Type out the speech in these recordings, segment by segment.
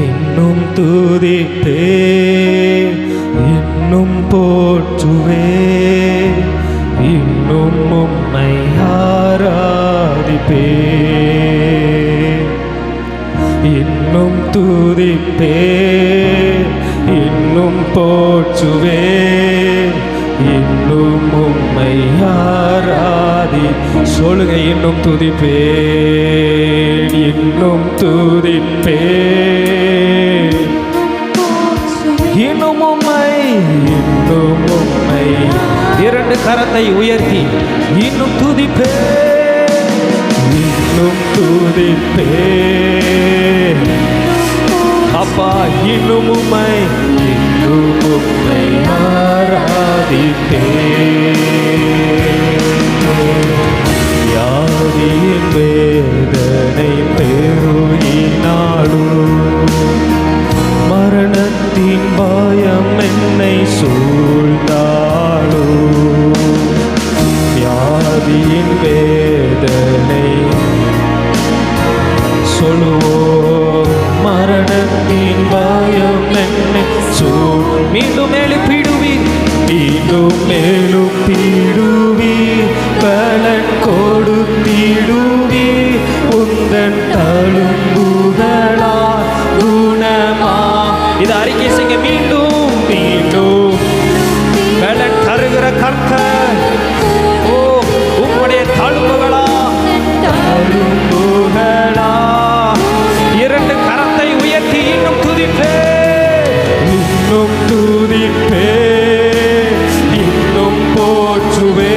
இன்னும் துதிப்பே, இன்னும் போற்றுவே, இன்னும் உம்மை ஆராதிப்பே, இன்னும் துதிப்பே, இன்னும் போற்றுவே, இன்னும் உம்மை ஆராதி. சொல்லுங்க, இன்னும் துதிப்பே, இன்னும் துதிப்பே, இன்னும் உம்மை, இன்னும் உம்மை. இரண்டு கரத்தை உயர்த்தி இன்னும் துதிப்பே, இன்னும் துதிப்பே அப்பா, இன்னும் உம்மை, இன்னும் உம்மை ஆராதிப்பே. வியாதியின் வேதனை பெருகினாலும், மரணத்தின் பயம் என்னை சூழ்ந்தாலும், வியாதியின் வேதனை சொல்லுவோம், மரணத்தின் பயம் என்னை மீண்டும் எழுப்பிடுவி, மீண்டும் எழுப்பிடுவி, பலன் கொடுத்திடுவி, உந்தன் தழும்புகளா குணமா. இது அறிக்கை செய்ய, மீண்டும் மீண்டும் பலன் தருகிற கர்த்தர். ஓ, உம்முடைய தழும்புகளா, தழும்புகளா. இரண்டு கரத்தை உயர்த்தி இன்னும் துதிப்பே, இன்னும் துதிப்பே, இன்னும் போற்றுவே,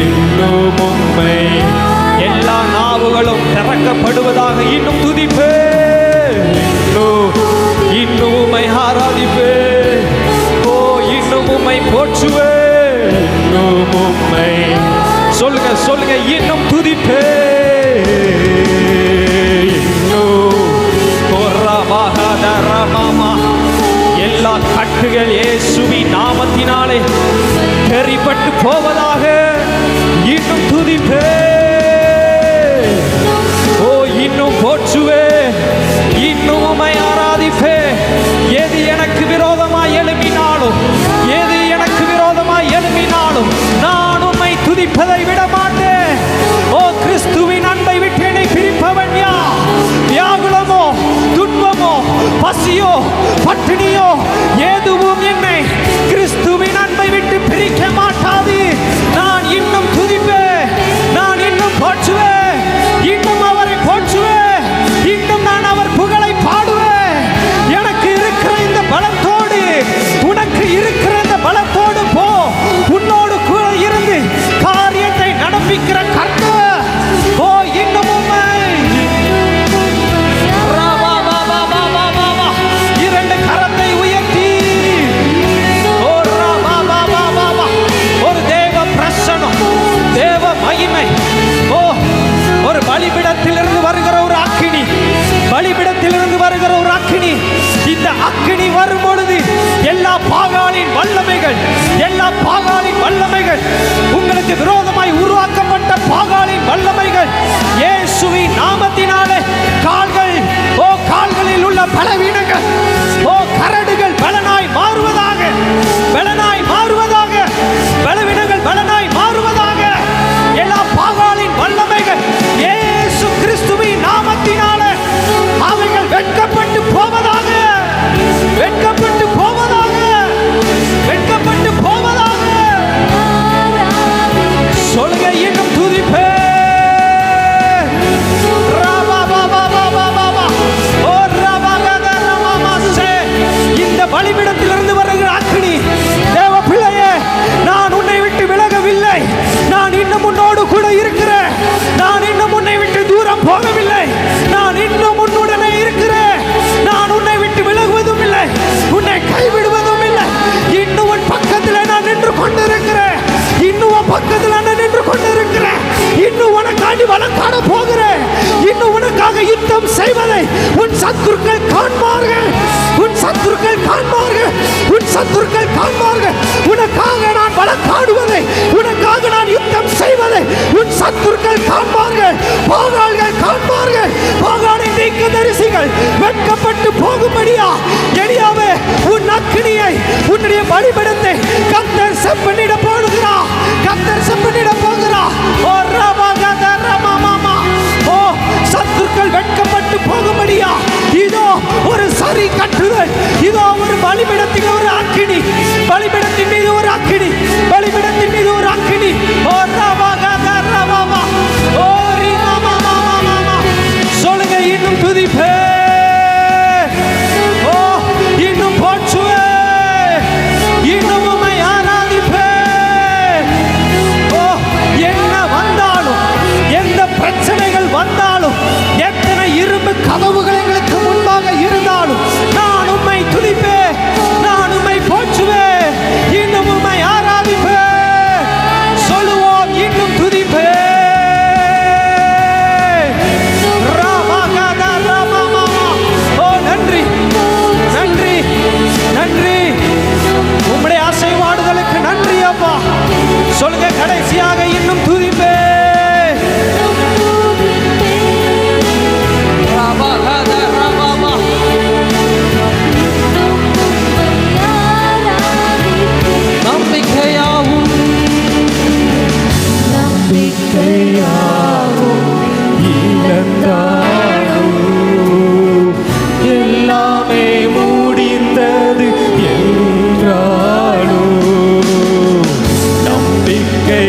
இன்னும் உம்மை. எல்லா நாவுகளும் திறக்கப்படுவதாக இன்னும் துதிப்பே, இன்னும் உம்மை ஆராதிப்பே. ஓ, இன்னும் உம்மை போற்றுவே, இன்னும் உம்மை. சொல்லுங்க சொல்லுங்க, இன்னும் துதிப்பே, எல்லா கட்டுகள் இயேசுவின் நாமத்தினாலே தெரிப்பட்டு போவதாக இன்னும் துதிப்பே. ஓ, இன்னும் போற்றுவே, இன்னும் உம்மை ஆராதிப்பே. எது எனக்கு விரோதமாய் எழுப்பினாலும், எது எனக்கு விரோதமாய் எழுப்பினாலும் நான் உம்மை துதிப்பதை விட மாட்டேன். ஓ, கிறிஸ்துவின் அன்பை விட்டு என்னை பிரிப்பவன் யார்? வியாகுலமோ, துன்பமோ, பசியோ, பட்டினியோ, எதுவும் என்னை கிறிஸ்துவின் அன்பை விட்டு பிரிக்க மாட்டாது. நான் இன்னும் துதிப்பேன், நான் இன்னும் போற்றுவேன், இன்னும் அவரை போற்றுவேன், இன்னும் நான் அவர் புகழை பாடுவேன். எனக்கு இருக்கிற இந்த பலத்தோடு, உனக்கு இருக்கிற இந்த பலத்தோடு போ. உன்னோடு கூட இருந்து காரியத்தை நடப்பிக்கிற கர்த்தர். ஓ, இன்னும் உம்மை. இரண்டு கரத்தை உயர்த்தி, ஒரு தேவ பிரசன்னம், தேவ மகிமை. ஓ, ஒரு பலிபீடத்திலிருந்து வருகிற ஒரு அக்கினி, பலிபீடத்திலிருந்து வருகிற ஒரு அக்கினி. இந்த அக்கினி வரும் பொழுது எல்லா பாகாலின் வல்லமைகள், எல்லா பாகாலின் வல்லமைகள், உங்களுக்கு விரோதமாய் உருவாக்கப்பட்ட பாகாலின் வல்லமைகள் இயேசுவின் நாமத்தினாலே கால்கள், ஓ, கால்களில் உள்ள பலவீனங்கள், ஓ, கரடுகள் பலனாய் மாறுவதாக, பலனாய் மாறுவதாக, பலவீனங்கள் பலனாய் மாறுவதாக. எல்லா பாகாலின் வல்லமைகள் இயேசு கிறிஸ்துவின் நாமத்தினாலே அவைகள் வெட்கப்பட்டு போவதாக, வெட்கப்பட்டு போவதாக, வெட்கப்பட்டு போவதாக. சொல்லுங்க, இன்னும் துதிப்பே. இந்த பலிபீடத்திலிருந்து வருகிற அக்கினி, தேவ பிள்ளையே, நான் உன்னை விட்டு விலகவில்லை, நான் இன்னும் உன்னோடு கூட இருக்கிறேன், நான் இன்னும் உன்னை விட்டு தூரம் போகவில்லை, நான் இன்னும் உன்னுடனே இருக்கிறேன், நான் உன்னை விட்டு விலகுவதும் இல்லை, உன்னை கைவிடுவதும் இல்லை. இன்னும் உன் பக்கத்தில் நான் நின்று கொண்டிருக்கிறேன், இன்னும் உன் பக்கத்தில் நான் நின்று கொண்டிருக்கிறேன், இன்னும் உனக்காண்டி வழக்காட போகிறேன், இன்னும் உனக்காக யுத்தம் செய்வதை உன் சத்துருக்கள் காண்பார்கள், உன் சத்துருக்கள் காண்பார்கள், உன் சத்துருக்கள் காண்பார்கள். உனக்காக நான் வழக்காடுவதை, உனக்காக நான் யுத்தம் செய்வதை உன் சத்துருக்கள் காண்பார்கள். பாகால் போகும்படியா எலியாவே உன் அக்கினியை உன்னுடைய பலிபீடத்தை கர்த்தர் செப்பனிட போகிறார். கர்த்தர் செப்பனிட போகிறார். ஓ ரபகத ரமமமா. ஓ சத்துருக்கள் வெட்கப்பட்டு போகும்படியா இதோ ஒரு சரி கட்டுதல். இதோ ஒரு பலிபீடத்தின் ஒரு அக்கினி. பலிபீடத்தின் மீது ஒரு அக்கினி. பலிபீடத்தின் மீது ஒரு அக்கினி. ஓ ரபகத ரமமமா. ஓ ரிமமமமமமா. சொல்லுங்க இன்னும் துதிப்பே. ஓ இன்னும் போற்றுவே. இன்னும் உம்மை ஆராதிப்பே. ஓ என்ன வந்தாலும் எந்த பிரச்சனைகள் வந்தாலும் எத்தனை இரும்பு கதவுகள் எங்களுக்கு முன்பாக இருந்தாலும் நான் உம்மை துதிப்பே. நான் உம்மை போற்றுவே. இன்னும் உம்மை ஆராதிப்பே. சொல்லுவோம் இன்னும் துதிப்பே. ரபகத ரமமமா. ஓ நன்றி நன்றி நன்றி. உம்முடைய அசைவாடுதலுக்கு நன்றி அப்பா. சொல்லுங்க கடைசியாக இன்னும் துதிப்பே. ரபகத ரமமமா. நம்பிக்கையாவும் இழந்தாலும் எல்லாமே முடிந்தது என்றாலும் நம்பிக்கை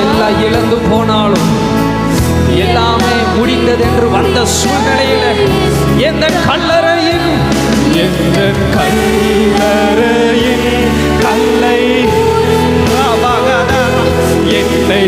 எல்லாம் இழந்து போனாலும் எல்லாமே முடிந்தது என்று வந்த சூழ்நிலையில எந்த கல்லறையின் கல்லை என்னை